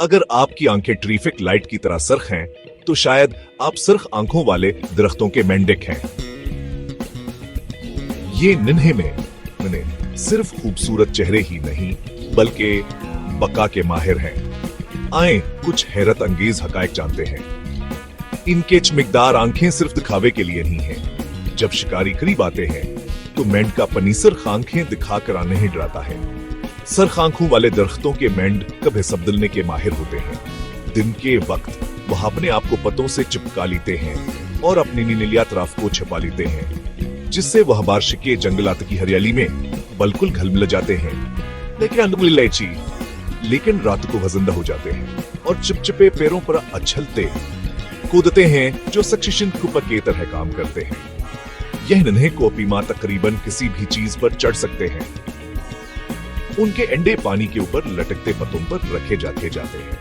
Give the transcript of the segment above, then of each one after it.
अगर आपकी आंखें ट्रैफिक लाइट की तरह सरख हैं, तो शायद आप सरख आंखों वाले दरख्तों के मेंढक हैं। ये नन्हे में सिर्फ खूबसूरत चेहरे ही नहीं, बल्कि बका के माहिर हैं। आए कुछ हैरत अंगेज हकायक जानते हैं। इनके चमकदार आंखें सिर्फ दिखावे के लिए नहीं हैं। जब शिकारी करीब आते हैं, तो मेंढक का पनीसर आंखें दिखाकर आने ही डराता है। सरख आंखों वाले दरख्तों के मेंढक कभी सबदलने के माहिर होते हैं। दिन के वक्त वह अपने आप को पतों से चिपका लेते हैं और अपनी नीलीया तरफ को छिपा लेते हैं, जिससे वह बारिश के जंगलात की हरियाली में बिल्कुल घुल जाते हैं। लेकिन रात को वह जिंदा हो जाते हैं और चिपचिपे पैरों पर अच्छलते कूदते हैं, जो सक्सेशन कुपर की तरह काम करते हैं। यह नन्हे कोपीमा तकरीबन किसी भी चीज पर चढ़ सकते हैं। उनके अंडे पानी के ऊपर लटकते पत्तों पर रखे जाते हैं।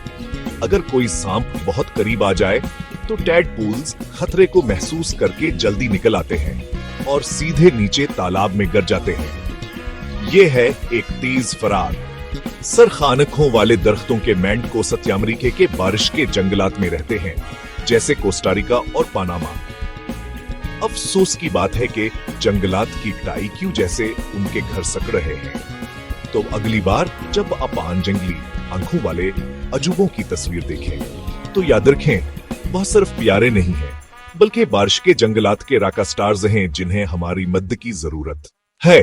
अगर कोई सांप बहुत करीब आ जाए, तो टैडपूल्स खतरे को महसूस करके जल्दी निकल आते हैं और सीधे नीचे तालाब में गिर जाते हैं। यह है एक तेज फरार। सरख आंखों वाले दरख्तों के मेंढक को सत्य अमेरिका के बारिश के जंगलात में रहते हैं, जैसे कोस्टारिका और पनामा। अफसोस की बात है कि जंगलात की कटाई क्यों जैसे उनके घर सक रहे हैं। तो अगली बार जब आप जंगली आंखों वाले अजूबों की तस्वीर देखें, तो याद रखें वह सिर्फ प्यारे नहीं हैं, बल्कि बारिश के जंगलात के रॉक स्टार्स हैं, जिन्हें हमारी मदद की जरूरत है।